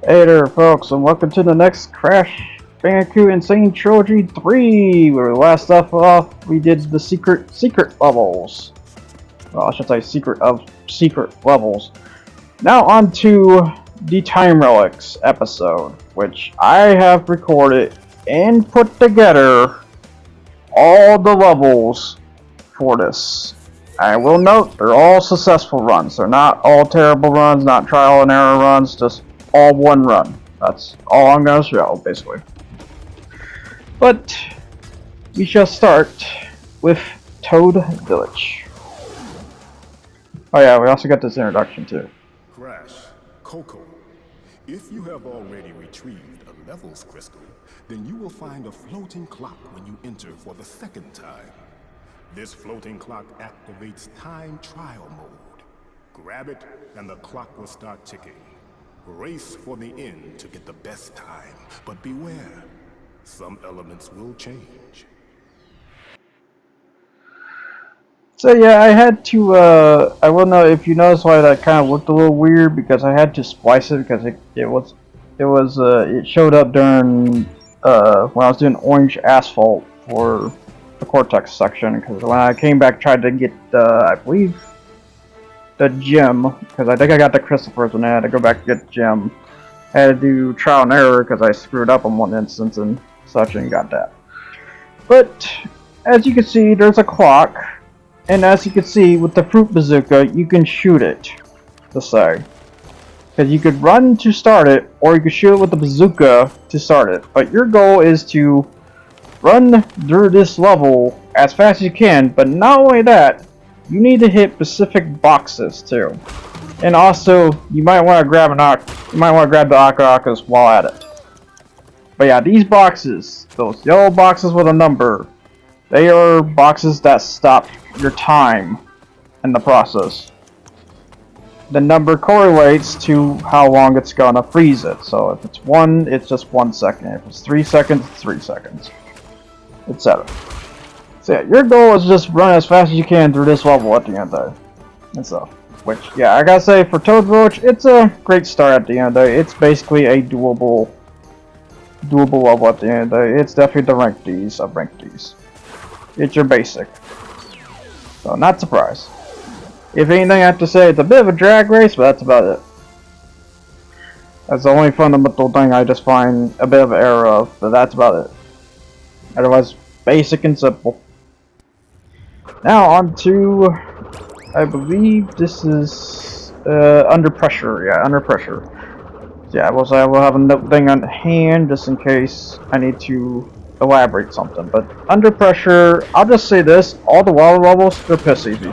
Hey there, folks, and welcome to the next Crash Bandicoot Nsane Trilogy 3. Where we last left off, we did the secret levels. Well, I should say secret levels. Now on to the Time Relics episode, which I have recorded and put together all the levels for this. I will note they're all successful runs. They're not all terrible runs, not trial and error runs, just all one run. That's all I'm gonna show, basically. But we shall start with Toad Village. Oh yeah, we also got this introduction too. Crash, Coco, if you have already retrieved a levels crystal, then you will find a floating clock when you enter for the second time. This floating clock activates time trial mode. Grab it and the clock will start ticking. Race for the end to get the best time, but beware, some elements will change. So yeah, I had to, I will know if you notice why that kind of looked a little weird, because I had to splice it because it showed up during, when I was doing orange asphalt for the Cortex section, because when I came back tried to get, I believe, the gem, because I think I got the crystal first and I had to go back and get the gem. I had to do trial and error because I screwed up on one instance and such and got that. But as you can see, there's a clock, and as you can see with the fruit bazooka, you can shoot it, to say. Because you could run to start it, or you could shoot it with the bazooka to start it. But your goal is to run through this level as fast as you can, but not only that, you need to hit specific boxes too, and also you might want to grab the Akakas while at it. But yeah, these boxes, those yellow boxes with a number, they are boxes that stop your time in the process. The number correlates to how long it's gonna freeze it. So if it's 1, it's just 1 second. If it's 3 seconds, it's 3 seconds, etc. So yeah, your goal is just run as fast as you can through this level at the end there. And so, which, yeah, I gotta say, for Toad Village, it's a great start at the end there. It's basically a doable level at the end there. It's definitely the rank Ds of rank Ds. It's your basic. So, not surprised. If anything, I have to say it's a bit of a drag race, but that's about it. That's the only fundamental thing I just find a bit of an error of, but that's about it. Otherwise, basic and simple. Now on to, I believe this is Under Pressure. Yeah, Under Pressure. Yeah, I will have a note thing on hand just in case I need to elaborate something. But Under Pressure, I'll just say this: all the water levels, they're piss easy,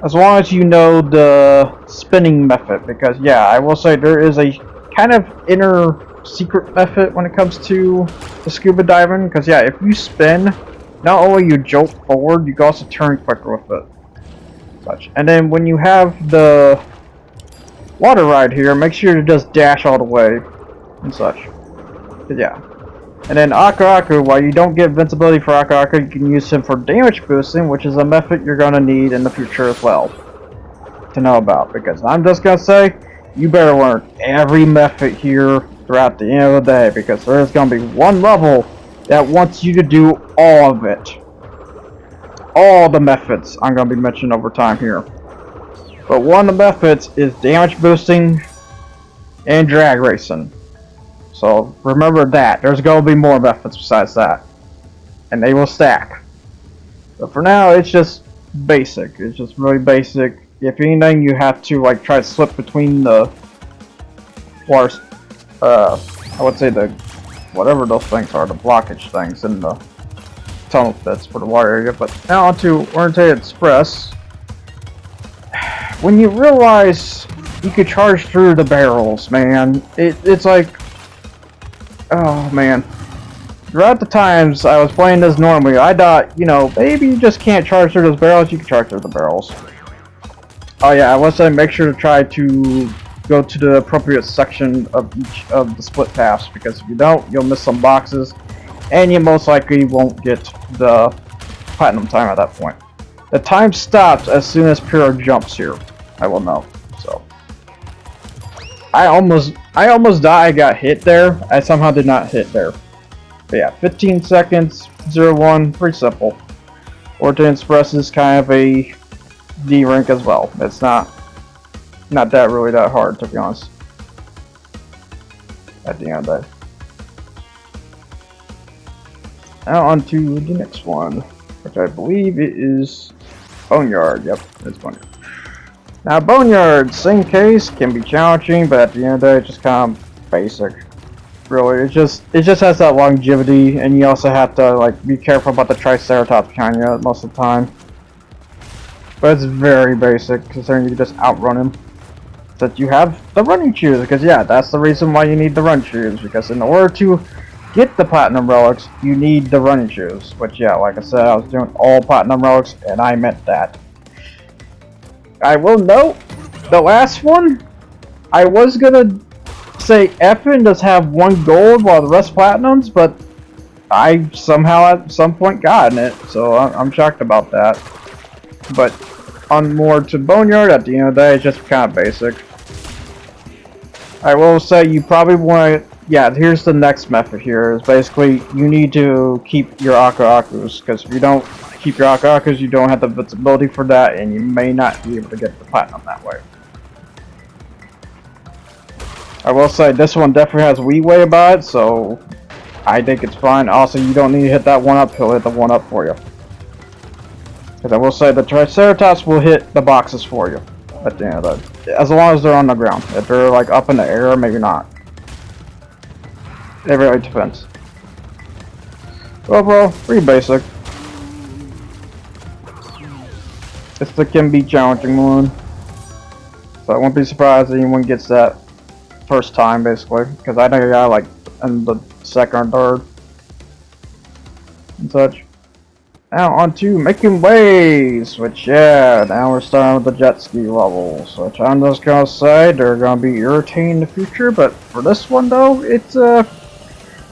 as long as you know the spinning method. Because yeah, I will say there is a kind of inner secret method when it comes to the scuba diving. Because yeah, if you spin, not only you jolt forward, you can also turn quicker with it. Such. And then when you have the water ride here, make sure to just dash all the way and such. But yeah. And then Aku, while you don't get invincibility for Aku, you can use him for damage boosting, which is a method you're going to need in the future as well to know about. Because I'm just going to say, you better learn every method here throughout the end of the day, because there's going to be one level that wants you to do all of it. All the methods I'm going to be mentioning over time here. But one of the methods is damage boosting and drag racing. So remember that. There's going to be more methods besides that. And they will stack. But for now, it's just basic. It's just really basic. If anything, you have to like try to slip between the water, I would say the whatever those things are, the blockage things in the tunnel bits for the water area. But now on to Oriented Express. When you realize you could charge through the barrels, man, it's like, oh man. Throughout the times I was playing this normally, I thought, you know, maybe you just can't charge through those barrels. You can charge through the barrels. Oh yeah, I will say make sure to try to go to the appropriate section of each of the split paths, because if you don't, you'll miss some boxes, and you most likely won't get the platinum time at that point. The time stops as soon as Pyrrha jumps here, I will know. So I almost died. I got hit there. I somehow did not hit there. But yeah, 15 seconds, 0-1, pretty simple. Orton Express is kind of a D rank as well. It's not that really that hard, to be honest. At the end of the day. Now on to the next one, which I believe it is Boneyard. Yep, it's Boneyard. Now Boneyard, same case, can be challenging, but at the end of the day, it's just kind of basic. Really, it just has that longevity, and you also have to like be careful about the Triceratops behind you most of the time. But it's very basic, considering you just outrun him. That you have the running shoes, because yeah, that's the reason why you need the run shoes, because in order to get the platinum relics, you need the running shoes. Which yeah, like I said, I was doing all platinum relics, and I meant that. I will note, the last one, I was gonna say Effin does have 1 gold while the rest platinums, but I somehow at some point gotten it, so I'm shocked about that. But on more to Boneyard, at the end of the day, it's just kind of basic. I will say you probably want to, yeah, here's the next method here, is basically you need to keep your Aku-Akus, because if you don't keep your Aku-Akus, you don't have the visibility for that, and you may not be able to get the platinum that way. I will say this one definitely has leeway about it, so I think it's fine. Also, you don't need to hit that 1-up, he'll hit the 1-up for you. Because I will say the Triceratops will hit the boxes for you at the end of that. As long as they're on the ground. If they're like up in the air, maybe not. It really depends. Overall, pretty basic. It's the can be challenging one. So I won't be surprised if anyone gets that first time, basically. Because I think I got like in the second or third. And such. Now on to making waves, which yeah, now we're starting with the jet ski levels, which I'm just gonna say they're gonna be irritating in the future, but for this one though, it's I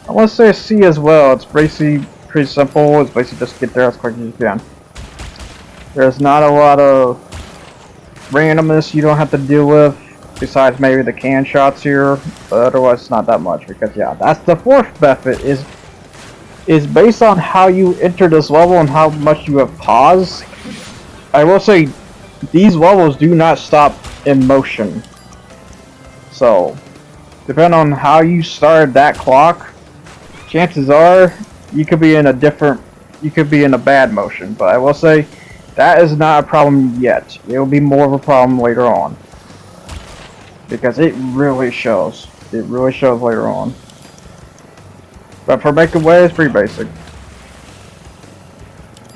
want to say a C as well. It's basically pretty simple. It's basically just get there as quick as you can. There's not a lot of randomness you don't have to deal with, besides maybe the can shots here, but otherwise it's not that much, because yeah, that's the fourth method, is based on how you enter this level and how much you have paused. I will say these levels do not stop in motion. So, depending on how you started that clock, chances are you could be in a bad motion. But I will say that is not a problem yet. It will be more of a problem later on. Because it really shows. It really shows later on. But for making waves, pretty basic.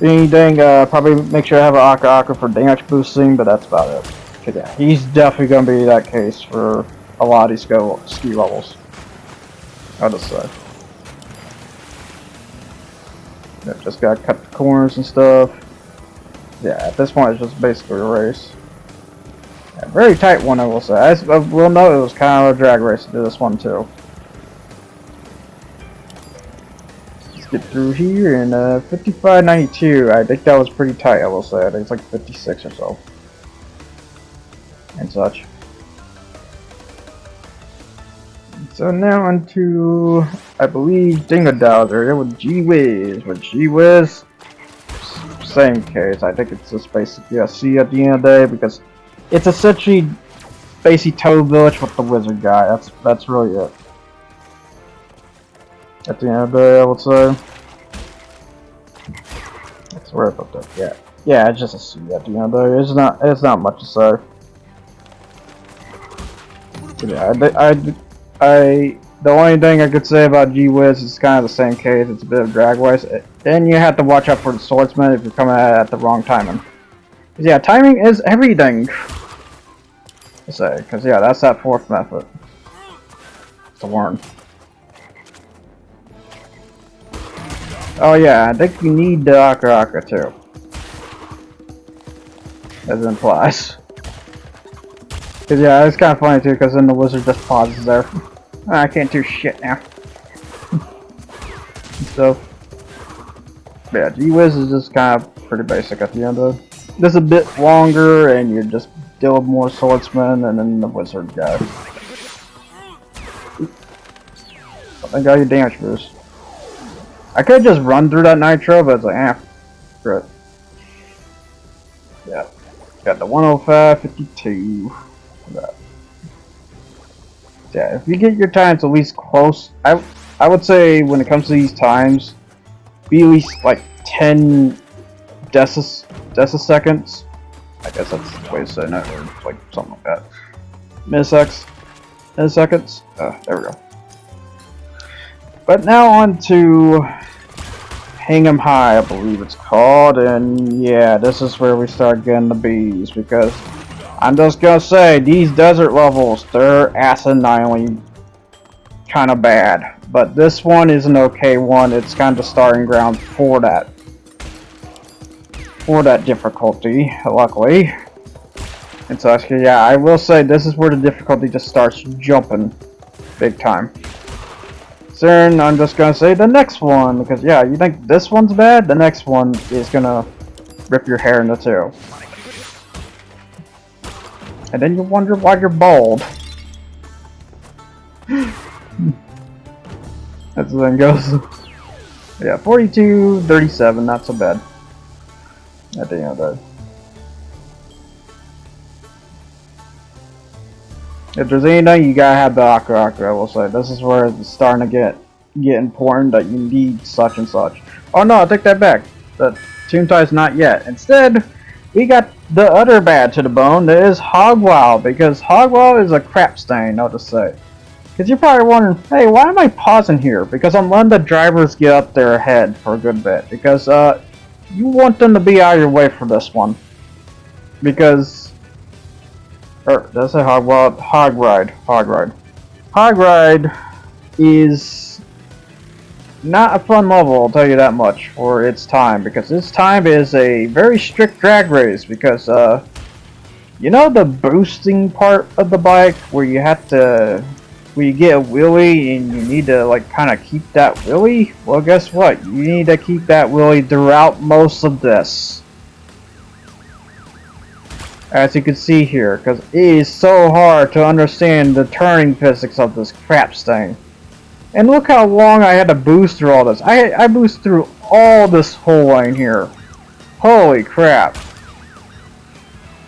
Anything, probably make sure I have an Aku-Aku for damage boosting, but that's about it. Cause yeah, he's definitely gonna be that case for a lot of these ski levels. I'll just say. Yeah, just gotta cut the corners and stuff. Yeah, at this point it's just basically a race. Yeah, very tight one, I will say. I will note it was kind of a drag race to do this one too. Get through here in 55.92. I think that was pretty tight, I will say. I think it's like 56 or so. And such. So now onto, I believe, Dingo Dowser with G-Wiz. With G-Wiz, same case. I think it's just basically a C at the end of the day, because it's essentially basically Toad Village with the wizard guy. That's really it. At the end of the day, I would say. That's where about that. Yeah, yeah, it's just a C at the end of the day. It's not much to say. Yeah, the only thing I could say about G-Wiz is kind of the same case. It's a bit of drag race, and you have to watch out for the swordsman if you're coming at the wrong timing. Cause yeah, timing is everything. To say, because yeah, that's that fourth method to learn. Oh yeah, I think you need the Aku-Aku too. As it implies. Cause yeah, it's kind of funny too, because then the wizard just pauses there. I can't do shit now. So, yeah, G-Wiz is just kind of pretty basic at the end of it. Just a bit longer, and you just deal with more swordsmen, and then the wizard guy. I got your damage boost. I could just run through that nitro, but it's like, screw it. Yeah. Got the 105, 52. Yeah, if you get your times at least close, I would say when it comes to these times, be at least like 10 deciseconds. I guess that's the way to say it, or like something like that. Milliseconds. There we go. But now on to Hang 'em High, I believe it's called, and yeah, this is where we start getting the bees, because I'm just gonna say, these desert levels, they're asininely kind of bad. But this one is an okay one. It's kind of starting ground for that difficulty, luckily. And so actually, yeah, I will say this is where the difficulty just starts jumping big time. Soon, I'm just gonna say the next one, because yeah, you think this one's bad, the next one is gonna rip your hair into two. And then you wonder why you're bald. That's the thing goes. Yeah, 42, 37, not so bad. At the end of the day. If there's anything, you gotta have the Akara, I will say. This is where it's starting to get important that you need such and such. Oh no, I take that back. The Tomb Tie's not yet. Instead, we got the other bad to the bone, that is Hogwild, because Hogwild is a crap stain, I'll just say. Because you're probably wondering, hey, why am I pausing here? Because I'm letting the drivers get up there ahead for a good bit. Because, you want them to be out of your way for this one. Because, did I say Hogwild? Hogride. Hogride is not a fun level, I'll tell you that much, for its time. Because its time is a very strict drag race. Because, you know the boosting part of the bike where you have to, where you get a wheelie and you need to like kind of keep that wheelie? Well, guess what? You need to keep that wheelie throughout most of this. As you can see here, because it is so hard to understand the turning physics of this crap stain. And look how long I had to boost through all this. I boosted through all this whole lane here. Holy crap.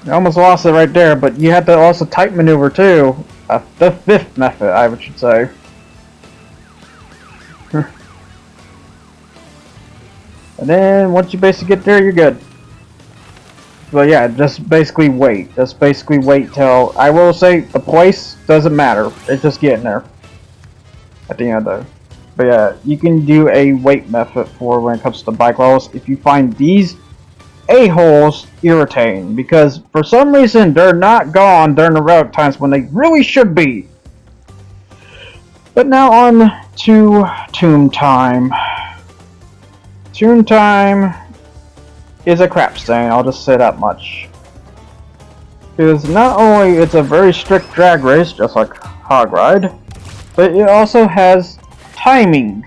I almost lost it right there, but you had to also type maneuver too. The fifth method, I should say. And then once you basically get there, you're good. But yeah, just basically wait. Just basically wait till, I will say, the place doesn't matter. It's just getting there. At the end of it. But yeah, you can do a wait method for when it comes to bike levels if you find these a-holes irritating, because for some reason they're not gone during the relic times when they really should be. But now on to Tomb Time. Tomb Time is a crap stain, I'll just say that much. Because not only it's a very strict drag race, just like Hogride, but it also has timing.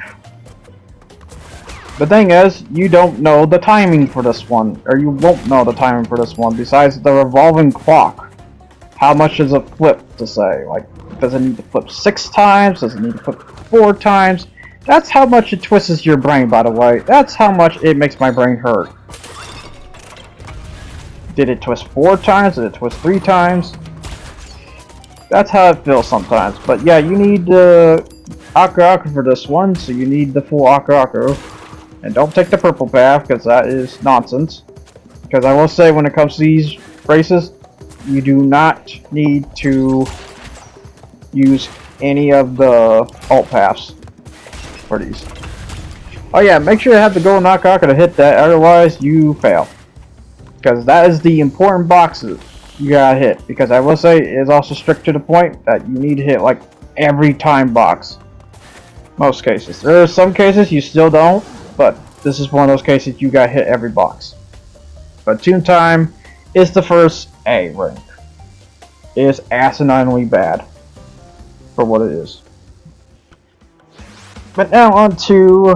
The thing is, you don't know the timing for this one, or you won't know the timing for this one, besides the revolving clock. How much does it flip, to say? Like, does it need to flip 6 times? Does it need to flip 4 times? That's how much it twists your brain, by the way. That's how much it makes my brain hurt. Did it twist 4 times? Did it twist 3 times? That's how it feels sometimes. But yeah, you need the Akara for this one, so you need the full Akara. And don't take the purple path, because that is nonsense. Because I will say, when it comes to these races, you do not need to use any of the alt paths for these. Oh yeah, make sure you have the golden Akara to hit that, otherwise you fail. Because that is the important boxes you gotta hit. Because I will say, it is also strict to the point that you need to hit like every time box. Most cases. There are some cases you still don't. But this is one of those cases you gotta hit every box. But Tomb Time is the first A rank. It is asininely bad for what it is. But now on to,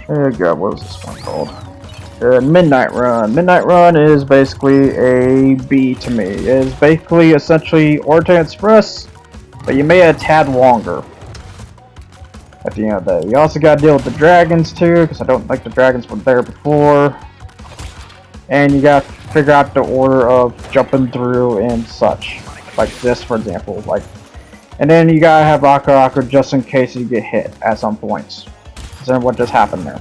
God, what is this one called? Midnight Run. Midnight Run is basically a B to me. It is basically essentially Orta Express, but you made it a tad longer. at the end of the day. You also gotta deal with the dragons too, because I don't think the dragons were there before. And you gotta figure out the order of jumping through and such. Like this, for example. And then you gotta have Aka just in case you get hit at some points. So what just happened there.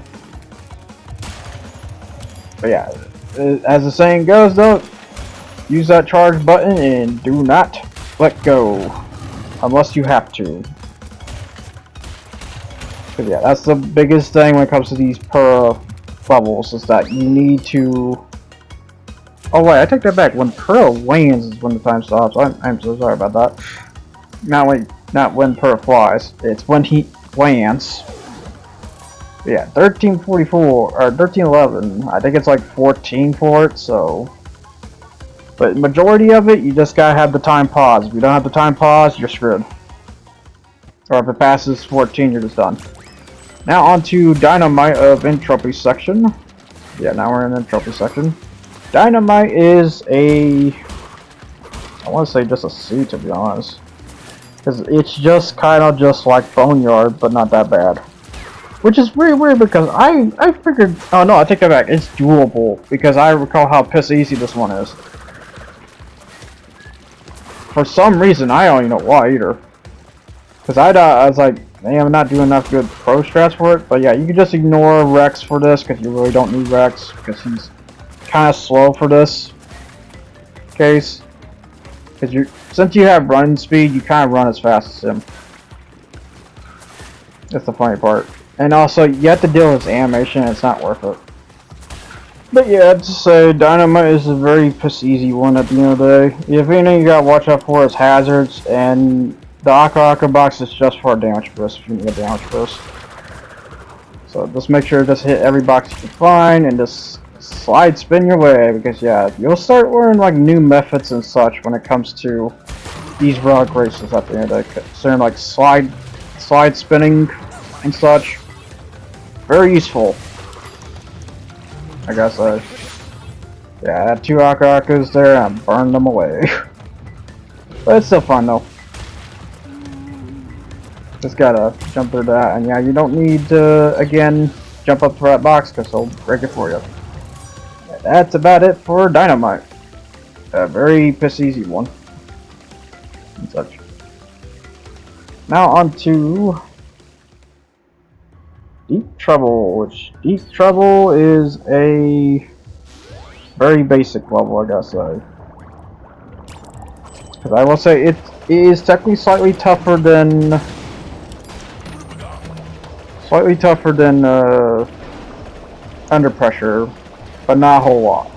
But yeah, as the saying goes though, use that charge button and do not let go. Unless you have to. But yeah, that's the biggest thing when it comes to these per levels, is that you need to... Oh wait, I take that back. When Pearl lands is when the time stops. I'm so sorry about that. Not when Pearl flies. It's when he lands. But yeah, 1344 or 1311. I think it's like 14 for it. So, but majority of it, you just gotta have the time pause. If you don't have the time pause, you're screwed. Or if it passes 14, you're just done. Now on to Dynamite of Entropy section. Yeah, now we're in the Entropy section. Dynamite is a... I want to say just a C, to be honest. Because it's just kind of just like Boneyard, but not that bad. Which is really weird because I figured... Oh no, I take that back. It's doable. Because I recall how piss easy this one is. For some reason, I don't even know why either. Because I was like, man, I'm not doing enough good pro strats for it. But yeah, you can just ignore Rex for this because you really don't need Rex. Because he's kind of slow for this case. Because since you have running speed, you kind of run as fast as him. That's the funny part. And also, you have to deal with his animation, and it's not worth it. But yeah, to say, Dynamite is a very piss easy one at the end of the day. If anything you gotta watch out for is hazards, and the Aka box is just for a damage burst if you need a damage burst. So just make sure to just hit every box you can find, and just slide spin your way, because yeah, you'll start learning like new methods and such when it comes to these relic races at the end of the day. Considering like slide spinning and such. Very useful. I guess yeah, I had 2 Akakas there and I burned them away. But it's still fun though. Just gotta jump through that, and yeah, you don't need to again jump up to that box because they'll break it for you. Yeah, that's about it for Dynamite. A very piss easy one. And such. Now on to Deep Trouble, which Deep Trouble is a very basic level, I gotta say. Because I will say it is technically slightly tougher than Under Pressure, but not a whole lot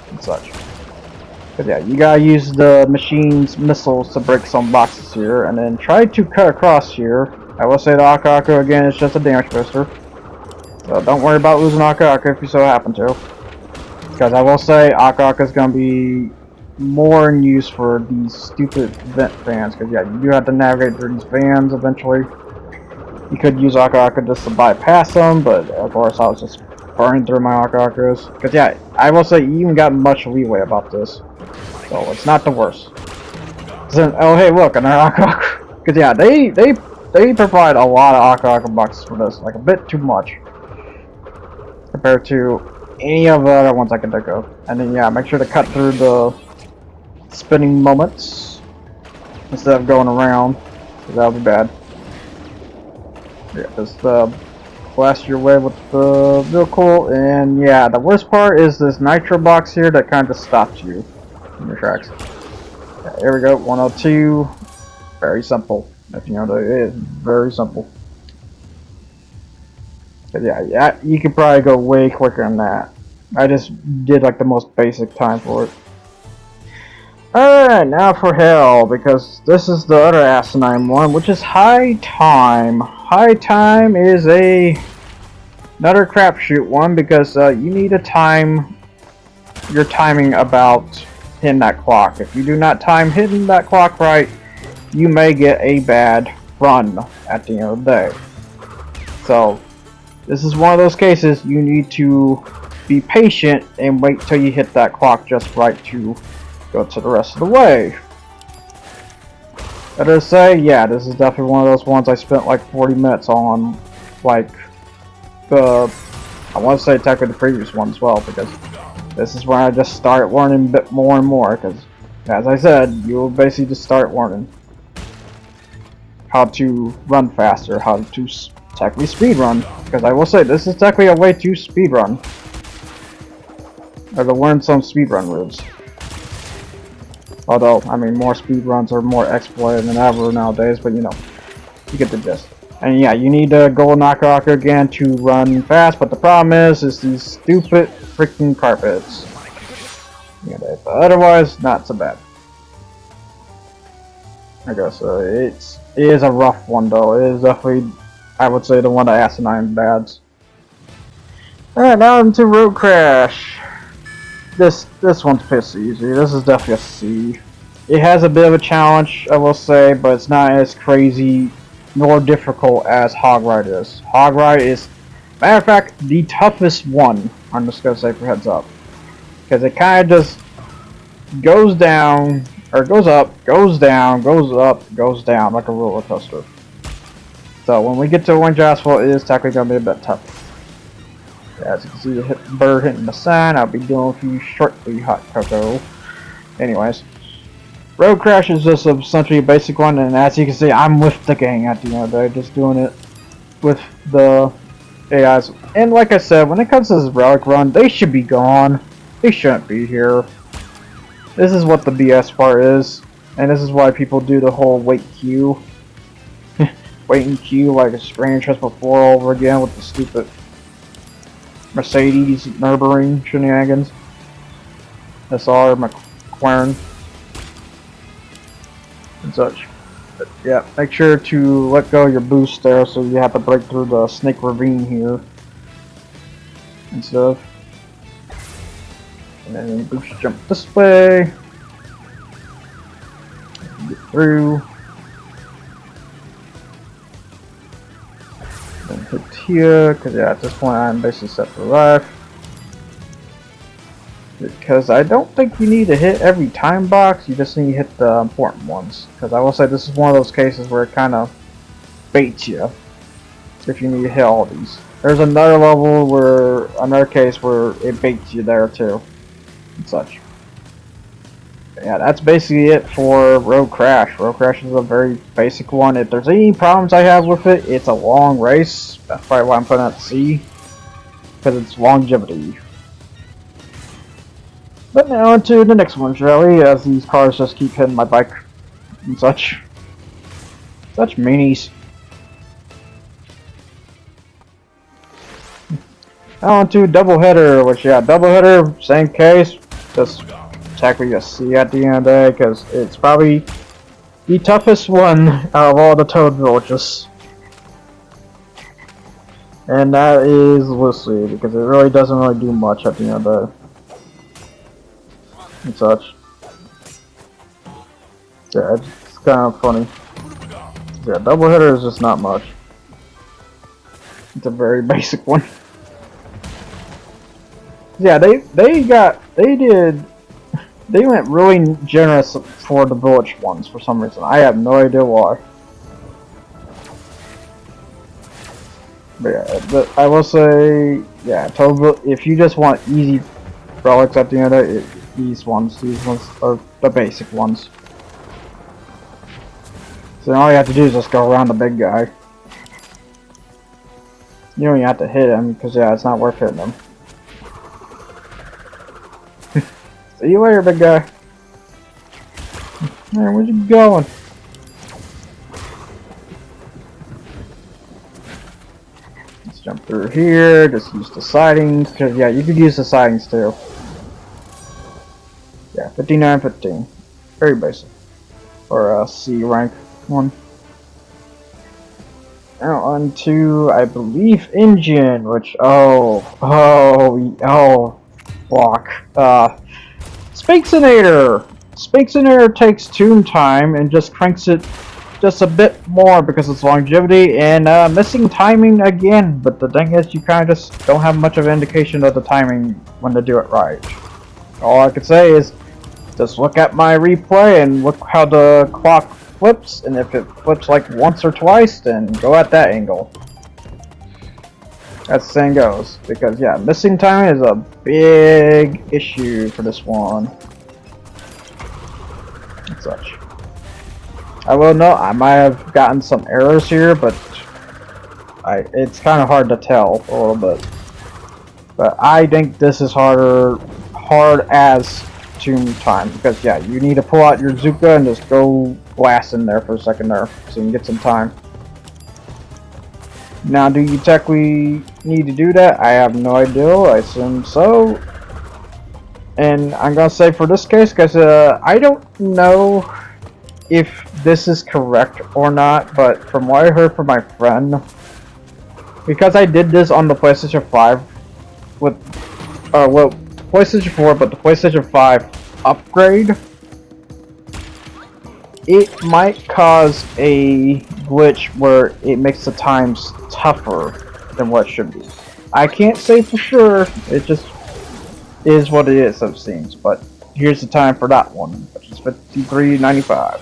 and such. But yeah, you gotta use the machine's missiles to break some boxes here, and then try to cut across here. I will say the Aka again is just a damage booster. So don't worry about losing Aka if you so happen to. Because I will say Aka is going to be more in use for these stupid vent fans. Because yeah, you do have to navigate through these vans eventually. You could use Aka just to bypass them, but of course I was just burning through my Akakas. Because yeah, I will say you even got much leeway about this. So it's not the worst. Then, oh hey look, another Aka. Because yeah, they provide a lot of Aka boxes for this. Like a bit too much. Compared to any of the other ones I can think of. And then yeah, make sure to cut through the spinning moments instead of going around, because that would be bad. Yeah, just blast your way with the vehicle, and yeah, the worst part is this nitro box here that kind of stops you in your tracks. Yeah, here we go, 102. Very simple. If you know what it is, very simple. But yeah, you could probably go way quicker than that. I just did like the most basic time for it. Alright, now for Hell, because this is the other asinine one, which is High Time. High Time is another crapshoot one, because you need to time your timing about hitting that clock. If you do not time hitting that clock right, you may get a bad run at the end of the day. So this is one of those cases you need to be patient and wait till you hit that clock just right to go to the rest of the way. Better say, yeah, this is definitely one of those ones I spent like 40 minutes on, like, I want to say technically the previous one as well, because this is where I just start learning a bit more and more, because, as I said, you'll basically just start learning how to run faster, how to technically speed run, because I will say, this is technically a way to speed run, or to learn some speed run moves. Although, I mean, more speedruns are more exploited than ever nowadays, but you know, you get the gist. And yeah, you need to go knock again to run fast, but the problem is these stupid freaking carpets. Yeah, but otherwise, not so bad. I guess it is a rough one though. It is definitely, I would say, the one of the asinine bads. Alright, now into Road Crash. This one's pissy easy. This is definitely a C. It has a bit of a challenge, I will say, but it's not as crazy nor difficult as Hog Ride is. Hog Ride is, matter of fact, the toughest one. I'm just gonna say for heads up, because it kind of just goes down, or goes up, goes down, goes up, goes down like a roller coaster. So when we get to Orange Asphalt, it is technically gonna be a bit tough. As you can see, the bird hitting the sign. I'll be doing for you shortly, Hot Coco. Anyways, Road Crash is just essentially a basic one, and as you can see, I'm with the gang at the end of the day, just doing it with the AIs. And like I said, when it comes to this Relic run, they should be gone. They shouldn't be here. This is what the BS part is, and this is why people do the whole wait queue. Wait in queue like a Grand Transfer 4 all over again with the stupid Mercedes Nürburgring shenanigans. SR McLaren and such. But yeah, make sure to let go of your boost there, so you have to break through the snake ravine here and stuff. And then boost jump this way. Get through. Then hit here, because yeah, at this point I'm basically set for life. Because I don't think you need to hit every time box, you just need to hit the important ones. Because I will say this is one of those cases where it kind of baits you if you need to hit all these. There's another level where, another case where it baits you there too, and such. But yeah, that's basically it for Road Crash. Road Crash is a very basic one. If there's any problems I have with it, it's a long race. That's probably why I'm putting it at C, because it's longevity. But now on to the next one, shall we? As these cars just keep hitting my bike and such. Such meanies. Now on to Doubleheader, which, yeah, Doubleheader, same case. Just technically a C at the end of the day, because it's probably the toughest one out of all the Toad villages. And that is, we'll see, because it really doesn't really do much at the end of the day. And such. Yeah, it's kind of funny. Yeah, Doubleheader is just not much. It's a very basic one. Yeah, they went really generous for the village ones for some reason. I have no idea why. But yeah, but I will say, yeah, if you just want easy relics at the end of it, these ones are the basic ones. So all you have to do is just go around the big guy. You don't even have to hit him, because yeah, it's not worth hitting him. See you later, big guy. Man, where's you going? Let's jump through here, just use the sidings, because yeah, you could use the sidings too. Yeah, 59-15. Very basic. Or a C rank one. Now on to, I believe, Engine, which, fuck. Spakesinator! Spakesinator takes tune time and just cranks it just a bit more because it's longevity and missing timing again, but the thing is you kind of just don't have much of an indication of the timing when to do it right. All I could say is just look at my replay and look how the clock flips, and if it flips like once or twice, then go at that angle. As the saying goes, because yeah, missing timing is a big issue for this one. And such. I will note I might have gotten some errors here, but it's kind of hard to tell a little bit. But I think this is hard as tomb time, because yeah, you need to pull out your Zuka and just go blast in there for a second there, so you can get some time. Now, do you technically need to do that? I have no idea. I assume so. And I'm gonna say for this case, because I don't know if this is correct or not, but from what I heard from my friend, because I did this on the PlayStation 5 with, well, PlayStation 4, but the PlayStation 5 upgrade, it might cause a glitch where it makes the times tougher than what it should be. I can't say for sure, it just is what it is, it seems, but here's the time for that one, which is 53.95.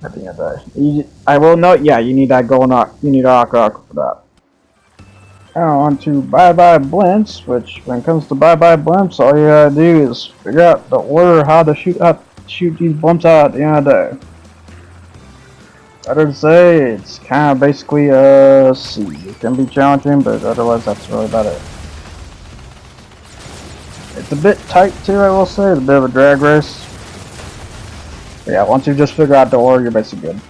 At the end of the day. I will note, yeah, you need that you need Aqua for that. Now on to Bye Bye Blimps, which when it comes to Bye Bye Blimps, all you gotta do is figure out the order how to shoot these blimps out at the end of the day. Better to say, it's kind of basically a C. It can be challenging, but otherwise that's really about it. It's a bit tight too, I will say. It's a bit of a drag race. But yeah, once you just figure out the order, you're basically good.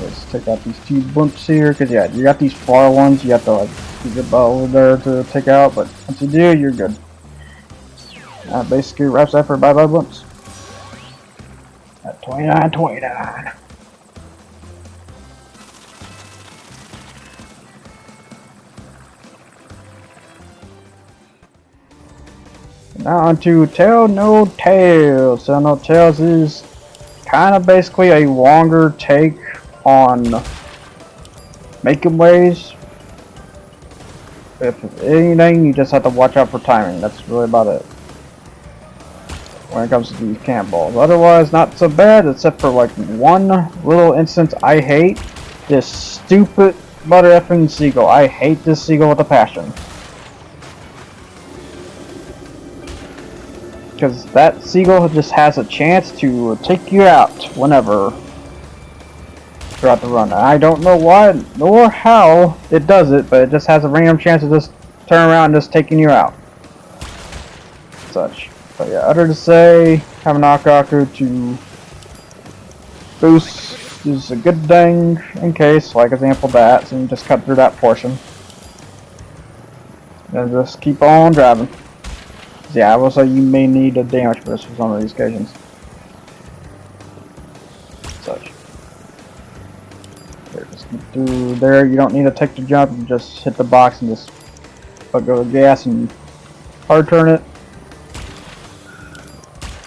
Let's take out these two blimps here, because yeah, you got these far ones you have to like keep your bow over there to take out, but once you do, you're good. That basically wraps up for Bye Bye Blimps. At 29.29. Now on to Tell No Tales. Tell No Tales is kind of basically a longer take on making ways. If anything, you just have to watch out for timing. That's really about it when it comes to these camp balls. Otherwise, not so bad, except for like one little instance I hate. This stupid butter effing seagull. I hate this seagull with a passion. Because that seagull just has a chance to take you out whenever throughout the run. I don't know why nor how it does it, but it just has a random chance to just turn around and just taking you out. Such. But yeah, other to say, having Akaku to boost is a good thing in case, like example that, so you just cut through that portion. And just keep on driving. Yeah, I will say you may need a damage burst for some of these occasions. Such. Here, just get through there. You don't need to take the jump. You just hit the box and just go to gas and hard turn it.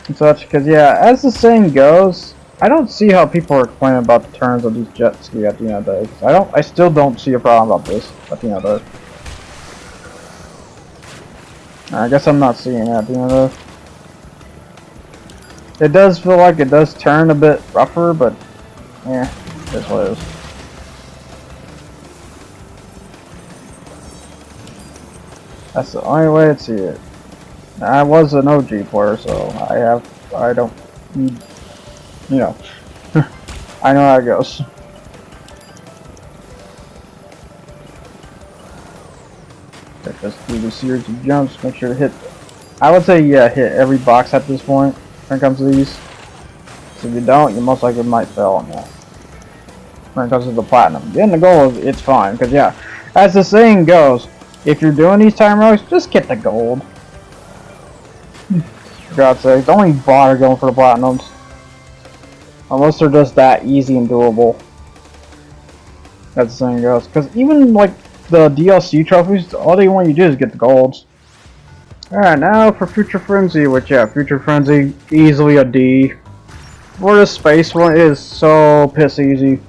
And such. Because yeah, as the saying goes, I don't see how people are complaining about the turns of these jet ski at the end of the day. I still don't see a problem about this at the end of the day. I guess I'm not seeing that, you know. It does feel like it does turn a bit rougher, but yeah, that's what it is. That's the only way to see it. I was an OG player, so I don't need, you know, I know how it goes. Just do the series of jumps, make sure to hit, I would say yeah, hit every box at this point when it comes to these. So if you don't, you most likely might fail on that. When it comes to the platinum. Getting the gold, it's fine, because yeah, as the saying goes, if you're doing these time rolls, just get the gold. For God's sake, don't even bother going for the platinums. Unless they're just that easy and doable. As the saying goes. Because even like the DLC trophies, all they want you to do is get the golds. Alright, now for Future Frenzy, which yeah, Future Frenzy, easily a D. for the space one, it is so piss easy.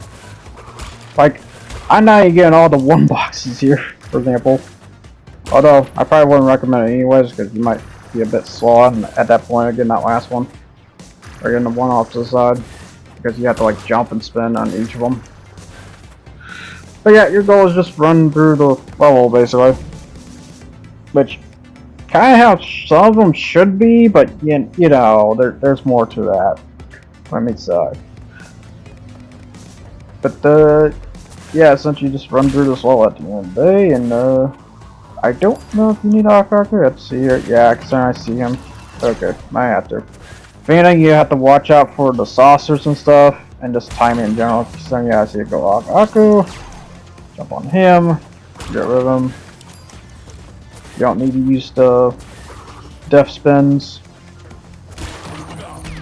Like, I'm not even getting all the one boxes here, for example. Although, I probably wouldn't recommend it anyways, because you might be a bit slow at that point of getting that last one. Or getting the one off to the side. Because you have to like jump and spin on each of them. But yeah, your goal is just run through the level, basically. Which, kind of how some of them should be, but you know, there's more to that. Let me say. But yeah, essentially just run through this level at the end of the day, and I don't know if you need Akaku. Let's see here. Yeah, because I see him. Okay, might have to. If anything, you have to watch out for the saucers and stuff, and just timing in general. So yeah, I see it go Akaku. Jump on him. Get rid of him. You don't need to use the death spins.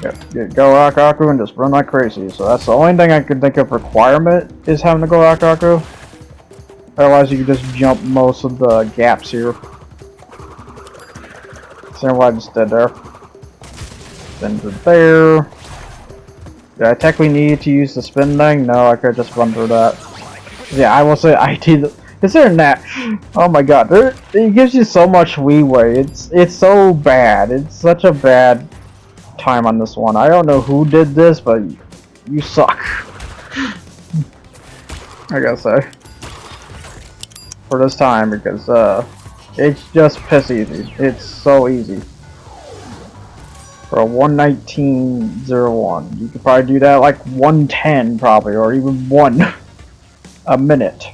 Go Akaku and just run like crazy. So that's the only thing I can think of requirement is having to go Akaku. Otherwise you can just jump most of the gaps here. See what I just did there. Then to there. Did I technically need to use the spin thing? No, I could just run through that. Yeah, I will say I did. Considering that, oh my god, it gives you so much leeway. It's so bad. It's such a bad time on this one. I don't know who did this, but you suck. I gotta say. For this time, because it's just piss easy. It's so easy. For a 1:19:01, you could probably do that like 1:10 probably, or even a minute.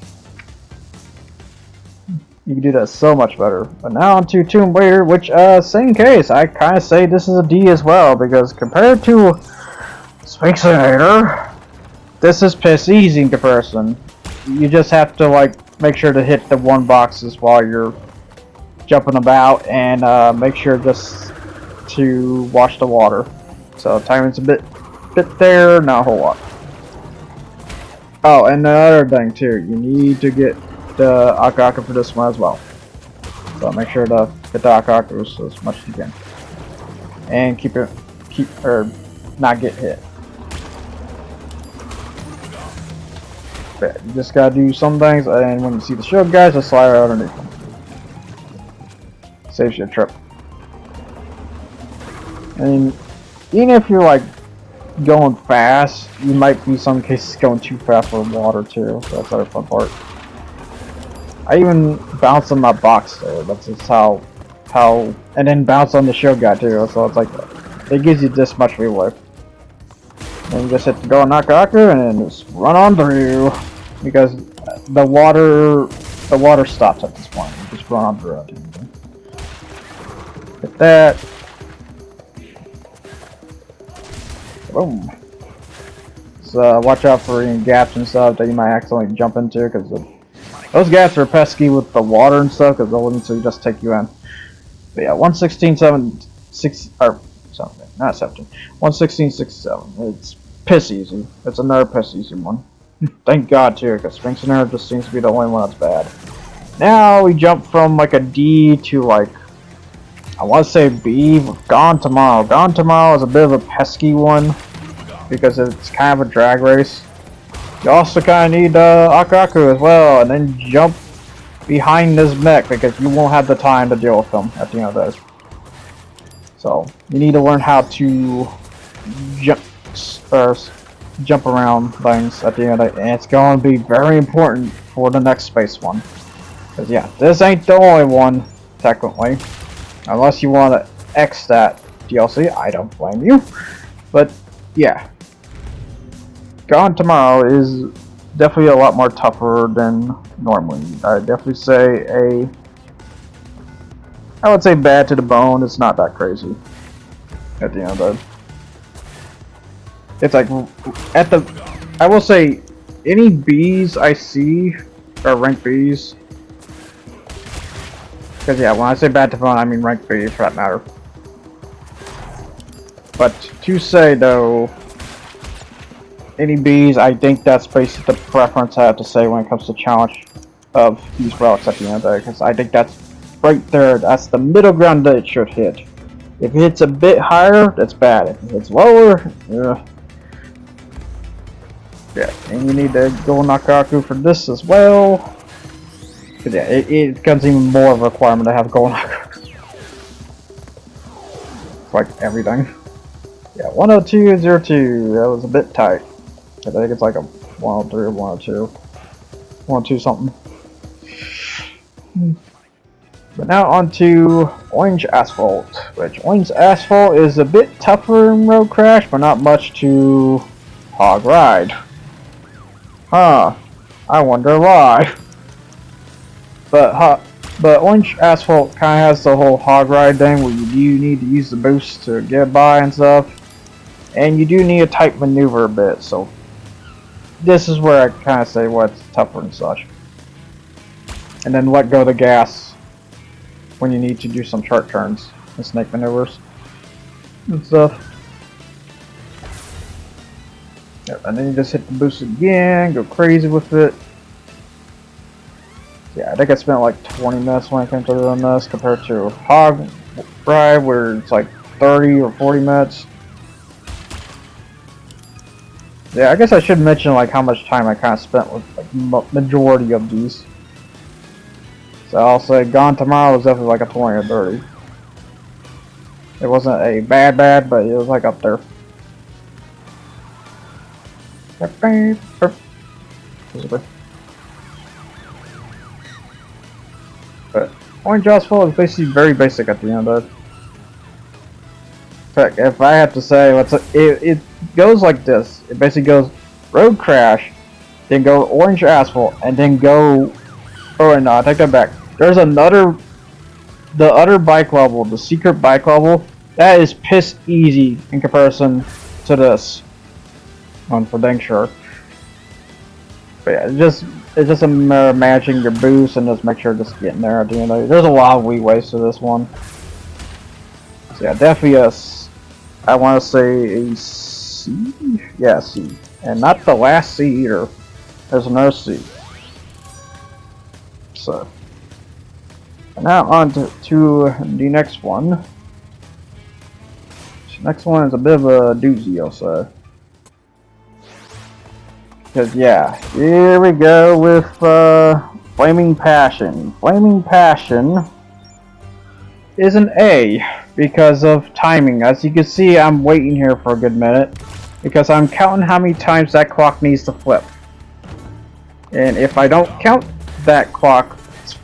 You can do that so much better. But now onto Tomb Raider, which same case. I kind of say this is a D as well, because compared to Sphinxinator, this is piss easy in comparison. You just have to like make sure to hit the one boxes while you're jumping about, and make sure just to watch the water. So timing's a bit there, not a whole lot. Oh, and another thing too, you need to get the Akaku for this one as well. So make sure to hit the Akaku as much as you can, and keep not get hit. But you just gotta do some things, and when you see the shield guys, just slide right underneath them. Saves you a trip. And even if you're like going fast, you might be some cases going too fast for water too. So that's the other fun part. I even bounce on my box there. That's just how, and then bounce on the shield guy too. So it's like it gives you this much leeway. And you just hit the go and Akaku, and then just run on through, because the water stops at this point. You just run on through it. Hit that. Boom. So watch out for any gaps and stuff that you might accidentally jump into, because those gaps are pesky with the water and stuff, because they'll eventually just take you in. But yeah, 1:16:6 or something, not 17. 1:16:67. It's piss easy. It's another piss easy one. Thank God too, because Sphinxinator just seems to be the only one that's bad. Now we jump from like a D to like, I want to say B. Gone Tomorrow. Gone Tomorrow is a bit of a pesky one, because it's kind of a drag race. You also kind of need Akaku as well, and then jump behind this mech, because you won't have the time to deal with them at the end of this. So you need to learn how to jump around things at the end of it, and it's going to be very important for the next space one. Because yeah, this ain't the only one technically, unless you want to X that DLC. I don't blame you, but yeah. Gone Tomorrow is definitely a lot more tougher than normally. I'd definitely say I would say bad to the bone. It's not that crazy at the end of it. It's like I will say any B's I see are rank B's. Because yeah, when I say bad to bone, I mean rank B for that matter. But to say though, any B's, I think that's basically the preference I have to say when it comes to challenge of these relics at the end of the day, because I think that's right there, that's the middle ground that it should hit. If it hits a bit higher, that's bad. If it hits lower, Yeah, and you need to go Nakaku for this as well. Cause yeah, it becomes even more of a requirement to have gold Nakaku. Like everything. Yeah, 10202. That was a bit tight. I think it's like a 103 or 102. 102 something. But now on to Orange Asphalt, which Orange Asphalt is a bit tougher in Road Crash, but not much to hog ride. Huh, I wonder why. But Orange Asphalt kind of has the whole hog ride thing where you do need to use the boost to get by and stuff. And you do need a tight maneuver a bit, so this is where I kind of say what's tougher and such. And then let go of the gas when you need to do some short turns and snake maneuvers and stuff. Yep, and then you just hit the boost again, go crazy with it. Yeah, I think I spent like 20 minutes when I came to doing this compared to Hog Ride where it's like 30 or 40 minutes. Yeah, I guess I should mention like how much time I kind of spent with like majority of these. So I'll say Gone Tomorrow was definitely like a 20 or 30. It wasn't a bad, but it was like up there. But Orange Asphalt is basically very basic at the end of it. In fact, if I have to say, it goes like this. It basically goes Road Crash, then go Orange Asphalt, and then go... Oh, no, I take that back. There's another... The other bike level, the secret bike level, that is piss easy in comparison to this. I'm for dang sure. But yeah, it's just a matter of matching your boost and just make sure just getting there at the end of it. There's a lot of leeways to this one. So yeah, definitely I want to say a C? Yeah, C. And not the last C either. There's another C. So. Now on to the next one. The next one is a bit of a doozy, I'll say. Because yeah, here we go with Flaming Passion. Flaming Passion is an A because of timing. As you can see, I'm waiting here for a good minute because I'm counting how many times that clock needs to flip. And if I don't count that clock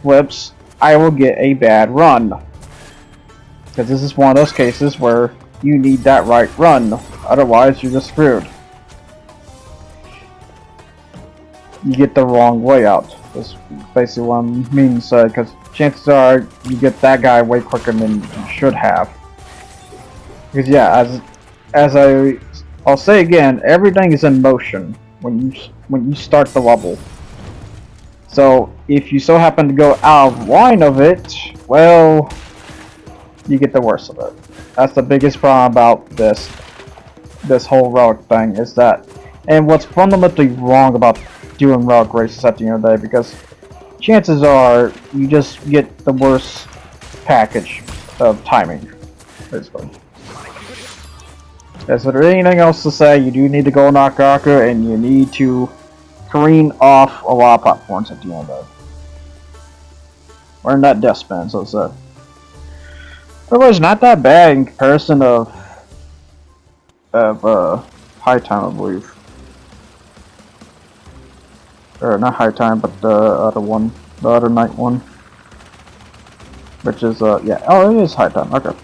flips, I will get a bad run. Because this is one of those cases where you need that right run, otherwise you're just screwed. You get the wrong way out. That's basically what I mean to say, because chances are you get that guy way quicker than you should have. Because yeah, I'll say again, everything is in motion when you start the level. So if you so happen to go out of line of it, well, you get the worst of it. That's the biggest problem about this whole relic thing is that, and what's fundamentally wrong about doing relic races at the end of the day, because chances are you just get the worst package of timing, basically. Is there anything else to say? You do need to go Nakaku, and you need to careen off a lot of platforms at the end of it. Or in that death spin, so it's otherwise not that bad in comparison of High Time, I believe. Or not High Time, but the other one, the other night one, which is yeah. Oh, it is High Time. Okay,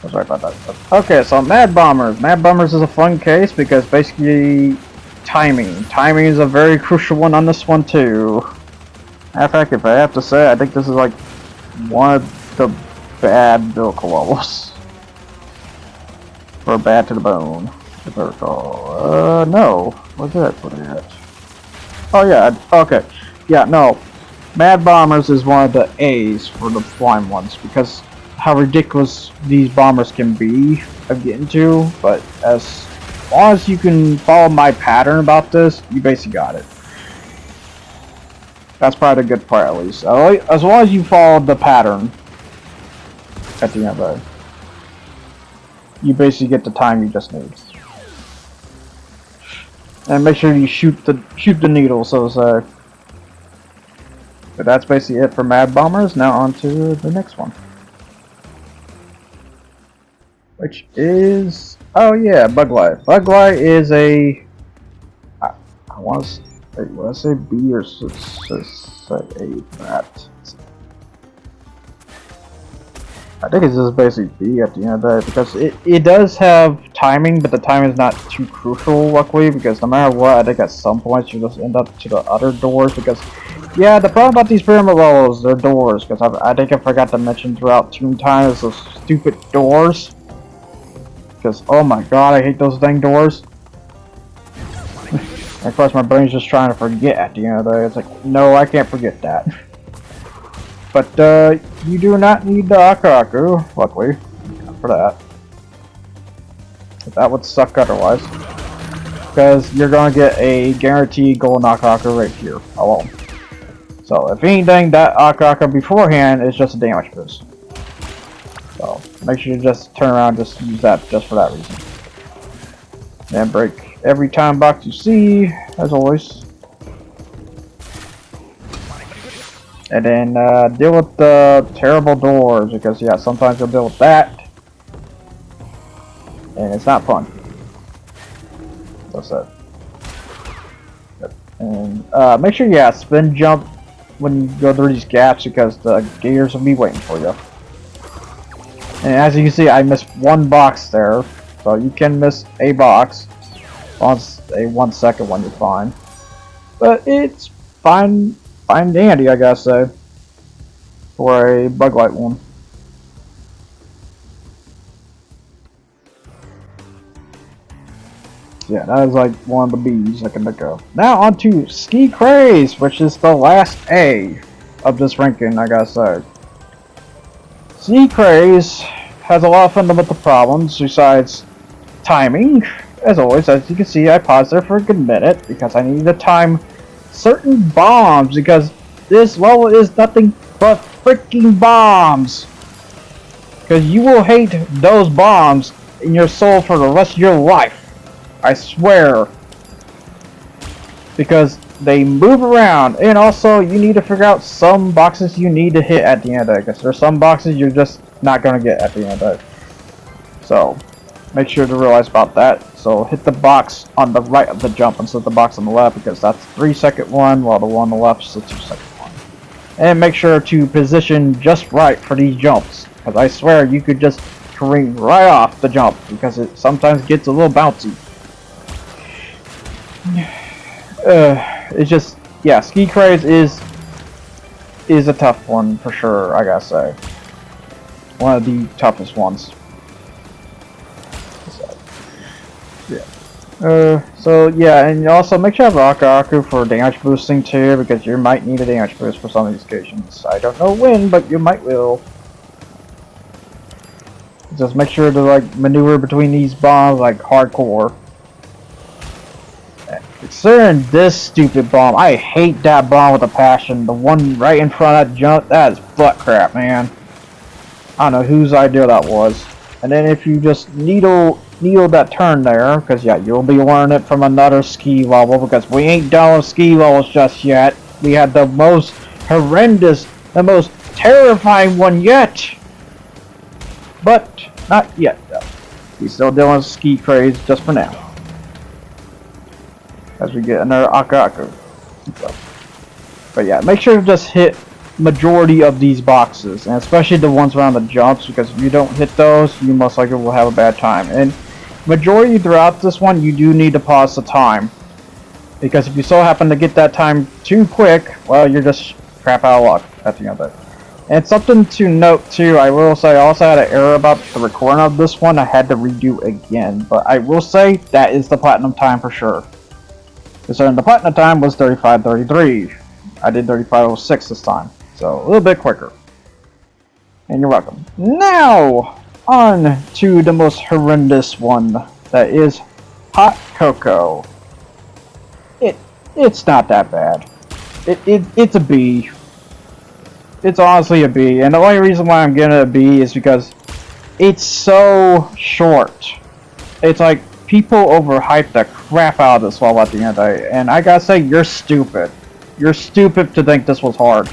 I'm sorry about that. Okay, so Mad Bombers. Mad Bombers is a fun case because basically timing. Timing is a very crucial one on this one too. Matter of fact, if I have to say, I think this is like one of the bad vehicle levels. Or bad to the bone, if I recall. No. Where's that put it at? Oh yeah, okay. Yeah, no. Mad Bombers is one of the A's for the blind ones, because how ridiculous these bombers can be of getting to, but as long as you can follow my pattern about this, you basically got it. That's probably the good part, at least. As long as you follow the pattern at the end of it, you basically get the time you just need. And make sure you shoot the needle, so to say. But that's basically it for Mad Bombers. Now on to the next one. Which is... oh yeah, Bug Life. Bug Life is a... I want to... wait, would I say B or say A for that? I think it's just basically B at the end of the day, because it does have timing, but the timing is not too crucial, luckily, because no matter what, I think at some points you just end up to the other doors, because, yeah, the problem about these pyramid levels, they're doors, because I think I forgot to mention throughout Toon Time is those stupid doors, because, oh my god, I hate those dang doors. Of course, my brain's just trying to forget at the end of the day. It's like, no, I can't forget that. But, you do not need the Aku Aku, luckily, for that. But that would suck otherwise. Because you're going to get a guaranteed golden Aku Aku right here, alone. So, if anything, that Aku Aku beforehand is just a damage boost. So, make sure you just turn around and just use that just for that reason. And break every time box you see, as always. And then deal with the terrible doors, because yeah, sometimes you'll deal with that, and it's not fun. What's that? And make sure you spin jump when you go through these gaps, because the gators will be waiting for you. And as you can see, I missed one box there, so you can miss a box. Once a 1 second one, you're fine. But it's fine. Fine dandy, I gotta say, for a Bug Light one. Yeah, that is like one of the B's I can think of. Now on to Ski Craze, which is the last A of this ranking, I gotta say. Ski Craze has a lot of fundamental problems besides timing. As always, as you can see, I paused there for a good minute because I needed to time certain bombs, because this level is nothing but freaking bombs. Because you will hate those bombs in your soul for the rest of your life. I swear. Because they move around, and also you need to figure out some boxes you need to hit at the end of it, because there's some boxes you're just not going to get at the end of it. So, make sure to realize about that. So hit the box on the right of the jump instead of the box on the left, because that's the 3-second one, while the one on the left is the 2-second one. And make sure to position just right for these jumps, because I swear you could just careen right off the jump, because it sometimes gets a little bouncy. It's just, yeah, Ski Craze is a tough one for sure, I gotta say. One of the toughest ones. So yeah, and also make sure you have Aku Aku for damage boosting too, because you might need a damage boost for some of these occasions. I don't know when, but you might will. Just make sure to like maneuver between these bombs like hardcore. Considering this stupid bomb, I hate that bomb with a passion. The one right in front of that jump, that is butt crap, man. I don't know whose idea that was. And then if you just needle that turn there, because yeah, you'll be learning it from another ski level, because we ain't done with ski levels just yet. We had the most horrendous, the most terrifying one yet. But not yet though. We're still dealing with Ski Craze just for now. As we get another Aku Aku. So. But yeah, make sure to just hit majority of these boxes, and especially the ones around the jumps, because if you don't hit those, you most likely will have a bad time. And majority throughout this one, you do need to pause the time, because if you so happen to get that time too quick, well, you're just crap out of luck at the end of it. And something to note too, I will say, I also had an error about the recording of this one. I had to redo again, but I will say that is the platinum time for sure. So the platinum time was 35:33. I did 35:06 this time. So, a little bit quicker. And you're welcome. Now, on to the most horrendous one. That is Hot Coco. It's not that bad. It's a B. It's honestly a B. And the only reason why I'm giving it a B is because it's so short. It's like people overhype the crap out of this level at the end of the day, and I gotta say, you're stupid. You're stupid to think this was hard.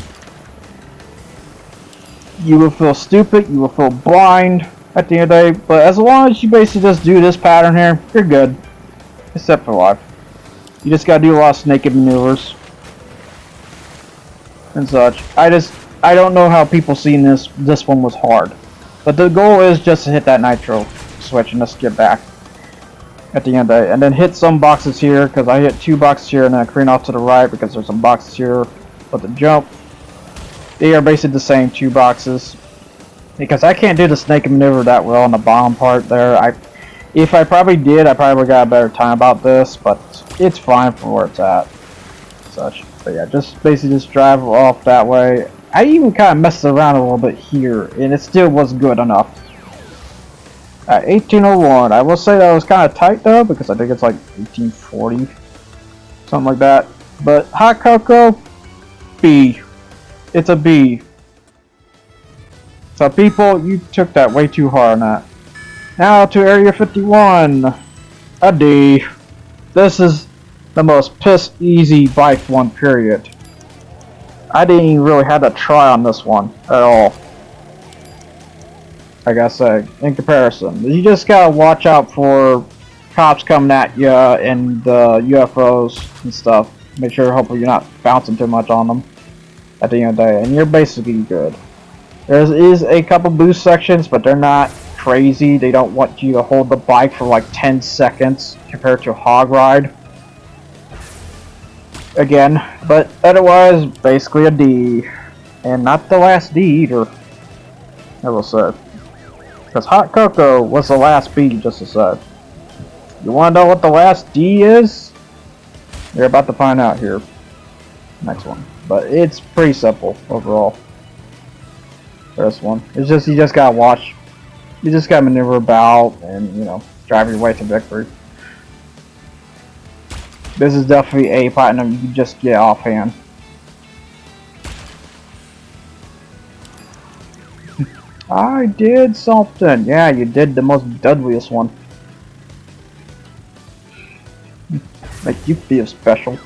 You will feel stupid, you will feel blind at the end of the day, but as long as you basically just do this pattern here, you're good. Except for life. You just gotta do a lot of snake maneuvers and such. I don't know how people seen this one was hard. But the goal is just to hit that nitro switch and just get back at the end of it. And then hit some boxes here, because I hit 2 boxes here and then I careen off to the right because there's some boxes here with the jump. They are basically the same 2 boxes. Because I can't do the snake maneuver that well on the bottom part there. If I probably did, I probably would have got a better time about this, but it's fine for where it's at. Such. But yeah, just basically just drive off that way. I even kind of messed around a little bit here, and it still was good enough. At 1801, I will say that was kind of tight though, because I think it's like 1840, something like that. But Hot Coco, B. It's a B. So people, you took that way too hard on that. Now to Area 51, a D. This is the most piss easy bike one, period. I didn't even really have to try on this one at all. I gotta say, in comparison, you just gotta watch out for cops coming at you and UFOs and stuff. Make sure, hopefully, you're not bouncing too much on them at the end of the day, and you're basically good. There is a couple boost sections, but they're not crazy. They don't want you to hold the bike for like 10 seconds compared to a hog ride. Again, but otherwise, basically a D. And not the last D either, I will say. Because Hot Coco was the last B, just as said. You want to know what the last D is? You're about to find out here. Next one. But it's pretty simple overall. This one. It's just, you just gotta watch. You just gotta maneuver about and, you know, drive your way to victory. This is definitely a platinum you can just get offhand. I did something. Yeah, you did the most deadliest one. Make you feel special.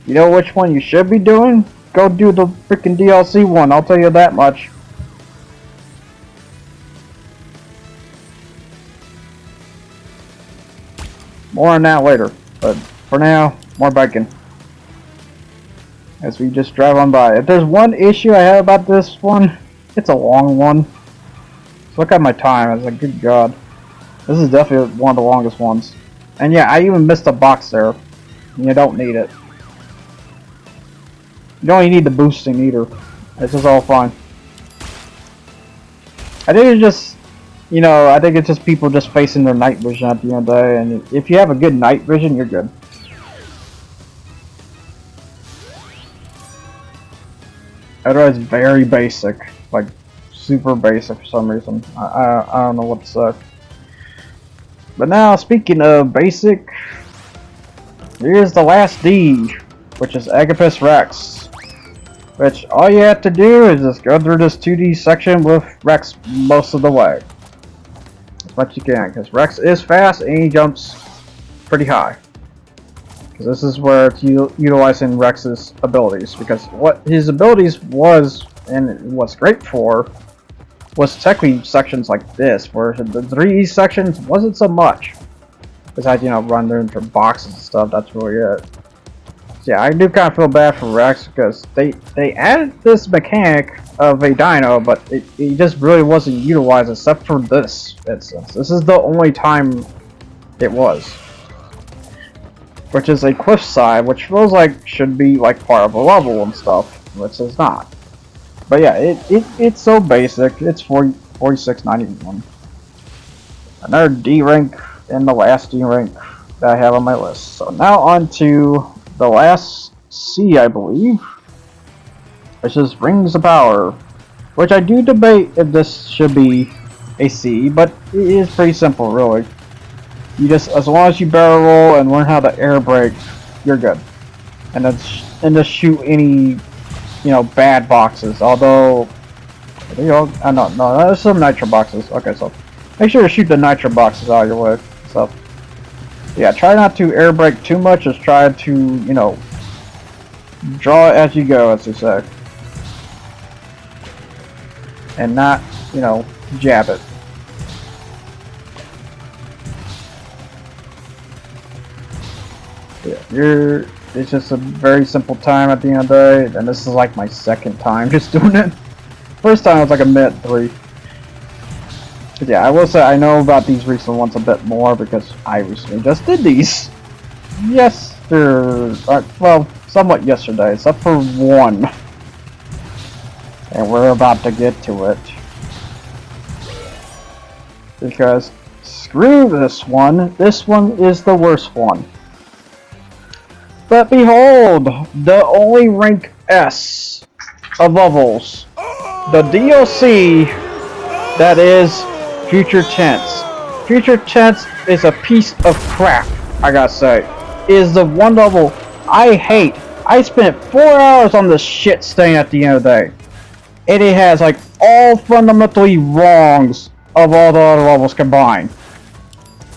You know which one you should be doing? Go do the freaking DLC one, I'll tell you that much. More on that later, but for now, more biking. As we just drive on by. If there's one issue I have about this one, it's a long one. So look at my time, I was like, good god. This is definitely one of the longest ones. And yeah, I even missed a box there. You don't need it. You don't even need the boosting either. It's just all fine. I think it's just, you know, I think it's just people just facing their night vision at the end of the day, and if you have a good night vision, you're good. Otherwise, very basic, like super basic for some reason. I don't know what to say. But now, speaking of basic, here's the last D, which is Agapus Rex. Which all you have to do is just go through this 2D section with Rex most of the way. As much as you can, because Rex is fast and he jumps pretty high. Because this is where it's utilizing Rex's abilities. Because what his abilities was, and what's great for, was technically sections like this, where the 3D sections wasn't so much. Besides, you know, run into boxes and stuff, that's really it. So yeah, I do kind of feel bad for Rex, because they added this mechanic of a dino, but it just really wasn't utilized except for this instance. This is the only time it was. Which is a cliffside, which feels like should be like part of a level and stuff, which is not. But yeah, it's so basic. It's 46.91. Another D rank and the last D rank that I have on my list. So now on to the last C, I believe, which is Rings of Power, which I do debate if this should be a C, but it is pretty simple, really. You just, as long as you barrel roll and learn how to air brake, you're good. And just shoot any, you know, bad boxes. Although You all, no, there's some nitro boxes. Okay, so make sure to shoot the nitro boxes out of your way. So yeah, try not to air brake too much. Just try to, you know, draw it as you go, as they say, and not, you know, jab it. Yeah, it's just a very simple time at the end of the day, and this is like my second time just doing it. First time was like a minute 3. But yeah, I will say I know about these recent ones a bit more because I recently just did these. Yes, well, somewhat yesterday, except for one. And we're about to get to it. Because screw this one is the worst one. But behold, the only rank S of levels, the DLC that is Future Tense. Future Tense is a piece of crap, I gotta say. It is the one level I hate. I spent 4 hours on this shit stain at the end of the day. And it has like all fundamentally wrongs of all the other levels combined.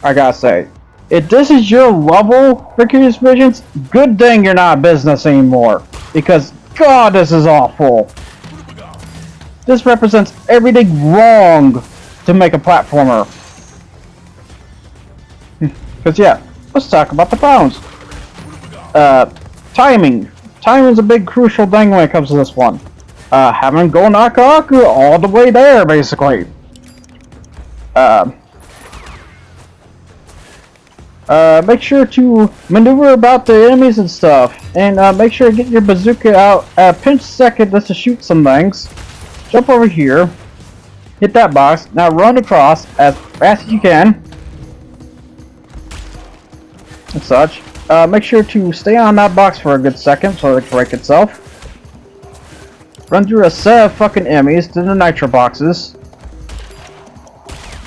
I gotta say. If this is your level for Curious Visions, good thing you're not a business anymore. Because, God, this is awful. This represents everything wrong to make a platformer. Because, yeah, let's talk about the problems. Timing. Timing is a big crucial thing when it comes to this one. Having Go Nakaku all the way there, basically. Make sure to maneuver about the enemies and stuff, and make sure to get your bazooka out at a pinch second just to shoot some things. Jump over here, hit that box, now run across as fast as you can, and such. Make sure to stay on that box for a good second so it can break itself. Run through a set of fucking enemies to the nitro boxes,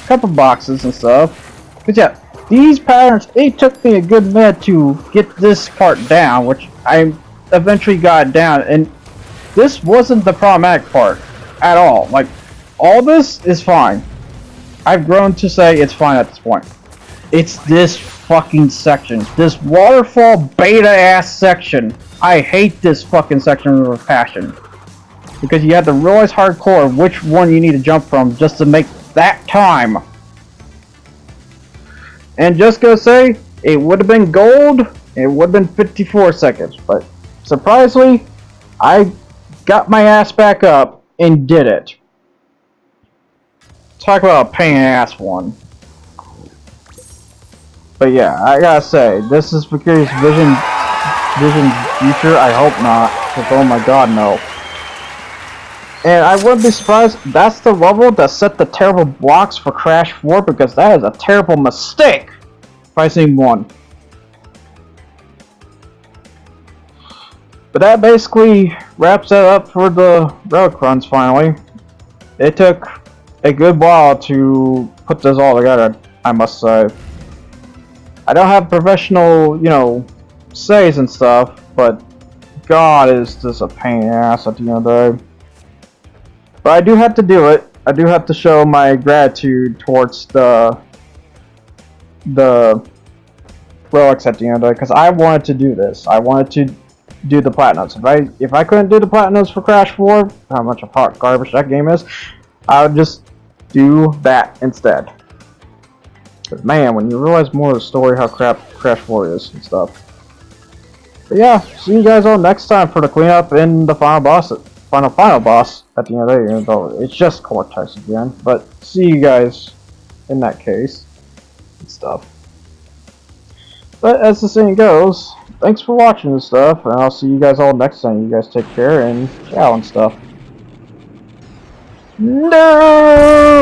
couple boxes and stuff. Cause yeah, these patterns, it took me a good minute to get this part down, which I eventually got down, and this wasn't the problematic part at all. Like, all this is fine. I've grown to say it's fine at this point. It's this fucking section. This waterfall beta ass section. I hate this fucking section with passion. Because you have to realize hardcore which one you need to jump from just to make that time. And just gonna say, it would have been gold, it would have been 54 seconds, but surprisingly, I got my ass back up and did it. Talk about a pain in the ass one. But yeah, I gotta say, this is Vicarious Vision future, I hope not, because oh my god, no. And I wouldn't be surprised, that's the level that set the terrible blocks for Crash 4, because that is a terrible mistake, if I seen one. But that basically wraps it up for the Relic runs finally. It took a good while to put this all together, I must say. I don't have professional, you know, saves and stuff, but god, is this a pain in the ass at the end of the day. But I do have to do it. I do have to show my gratitude towards the Relics at the end of the day, because I wanted to do this. I wanted to do the Platinums. If I couldn't do the Platinums for Crash 4, how much of hot garbage that game is, I would just do that instead. Because man, when you realize more of the story, how crap Crash 4 is and stuff. But yeah, see you guys all next time for the cleanup and the final boss at final boss at the end of the day, even though it's just Cortex again. But see you guys in that case and stuff. But as the saying goes, thanks for watching and stuff, and I'll see you guys all next time. You guys take care and ciao and stuff. No!